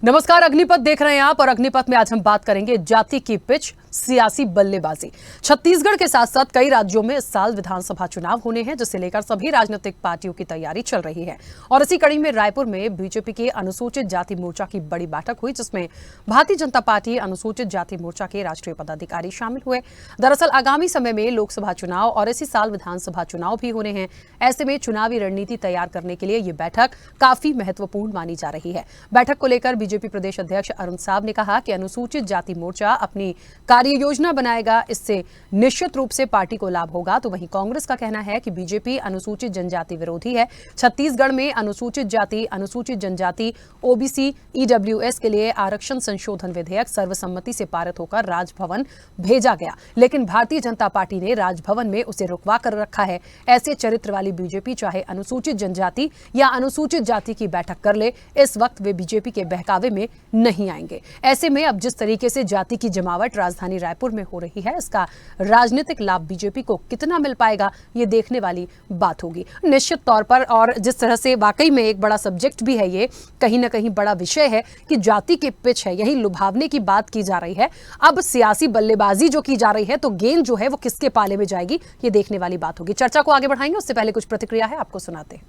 नमस्कार, अग्निपथ देख रहे हैं आप और अग्निपथ में आज हम बात करेंगे जाति की पिच, सियासी बल्लेबाजी। छत्तीसगढ़ के साथ साथ कई राज्यों में इस साल विधानसभा चुनाव होने हैं, जिसे लेकर सभी राजनीतिक पार्टियों की तैयारी चल रही है। और इसी कड़ी में रायपुर में बीजेपी के अनुसूचित जाति मोर्चा की बड़ी बैठक हुई, जिसमें भारतीय जनता पार्टी अनुसूचित जाति मोर्चा के राष्ट्रीय पदाधिकारी शामिल हुए। दरअसल आगामी समय में लोकसभा चुनाव और इसी साल विधानसभा चुनाव भी होने हैं। ऐसे में चुनावी रणनीति तैयार करने के लिए ये बैठक काफी महत्वपूर्ण मानी जा रही है। बैठक को लेकर बीजेपी प्रदेश अध्यक्ष अरुण साव ने कहा कि अनुसूचित जाति मोर्चा अपनी कार्य योजना बनाएगा, इससे निश्चित रूप से पार्टी को लाभ होगा। तो वहीं कांग्रेस का कहना है कि बीजेपी अनुसूचित जनजाति विरोधी है। छत्तीसगढ़ में अनुसूचित जाति, अनुसूचित जनजाति, ओबीसी, ईडब्ल्यूएस के लिए आरक्षण संशोधन विधेयक सर्वसम्मति से पारित होकर राजभवन भेजा गया, लेकिन भारतीय जनता पार्टी ने राजभवन में उसे रुकवा कर रखा है। ऐसे चरित्र वाली बीजेपी चाहे अनुसूचित जनजाति या अनुसूचित जाति की बैठक कर ले, इस वक्त वे बीजेपी के बहकावे में नहीं आएंगे। ऐसे में अब जिस तरीके से जाति की जमावट राजधानी रायपुर में हो रही है, इसका राजनीतिक लाभ बीजेपी को कितना मिल पाएगा, ये देखने वाली बात होगी निश्चित तौर पर। और जिस तरह से वाकई में एक बड़ा सब्जेक्ट भी है, ये कहीं ना कहीं बड़ा विषय है कि जाति की पिच है, यही लुभावने की बात की जा रही है। अब सियासी बल्लेबाजी जो की जा रही है, तो गेंद जो है वो किसके पाले में जाएगी, ये देखने वाली बात होगी। चर्चा को आगे बढ़ाएंगे, उससे पहले कुछ प्रतिक्रिया है, आपको सुनाते हैं।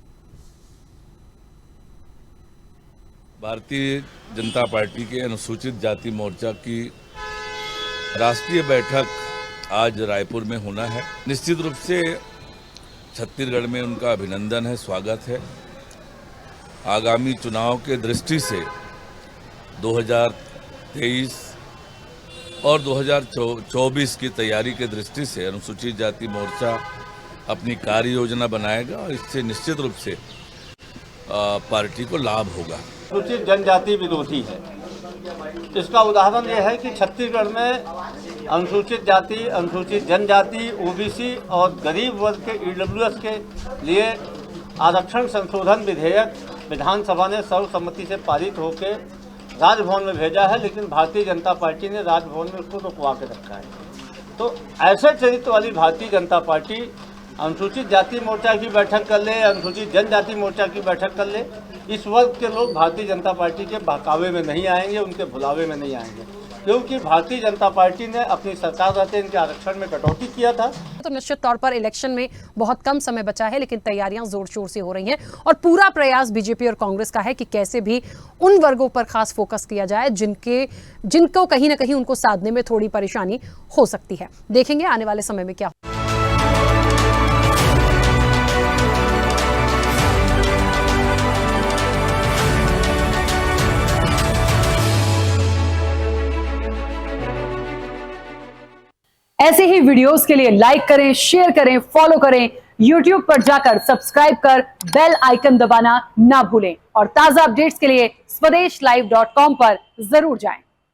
भारतीय जनता पार्टी के अनुसूचित जाति मोर्चा की राष्ट्रीय बैठक आज रायपुर में होना है। निश्चित रूप से छत्तीसगढ़ में उनका अभिनंदन है, स्वागत है। आगामी चुनाव के दृष्टि से 2023 और 2024 की तैयारी के दृष्टि से अनुसूचित जाति मोर्चा अपनी कार्य योजना बनाएगा और इससे निश्चित रूप से पार्टी को लाभ होगा। अनुसूचित जनजाति विरोधी है। इसका उदाहरण यह है कि छत्तीसगढ़ में अनुसूचित जाति, अनुसूचित जनजाति, ओबीसी और गरीब वर्ग के ईडब्ल्यूएस के लिए आरक्षण संशोधन विधेयक विधानसभा ने सर्वसम्मति से पारित होकर राजभवन में भेजा है, लेकिन भारतीय जनता पार्टी ने राजभवन में उसको रुकवा के रखा है। तो ऐसे चरित्र वाली भारतीय जनता पार्टी अनुसूचित जाति मोर्चा की बैठक कर ले, अनुसूचित जनजाति मोर्चा की बैठक कर ले, इस वर्ग के लोग भारतीय जनता पार्टी के बहकावे में नहीं आएंगे, उनके भुलावे में नहीं आएंगे, क्योंकि भारतीय जनता पार्टी ने अपनी सरकार रहते इनके आरक्षण में कटौती किया था। तो निश्चित तौर पर इलेक्शन में बहुत कम समय बचा है, लेकिन तैयारियां जोर शोर से हो रही हैं और पूरा प्रयास बीजेपी और कांग्रेस का है कि कैसे भी उन वर्गों पर खास फोकस किया जाए जिनको कहीं ना कहीं उनको साधने में थोड़ी परेशानी हो सकती है। देखेंगे आने वाले समय में क्या। ऐसे ही वीडियोस के लिए लाइक करें, शेयर करें, फॉलो करें। YouTube पर जाकर सब्सक्राइब कर बेल आइकन दबाना ना भूलें और ताजा अपडेट्स के लिए swedeshlive.com पर जरूर जाएं।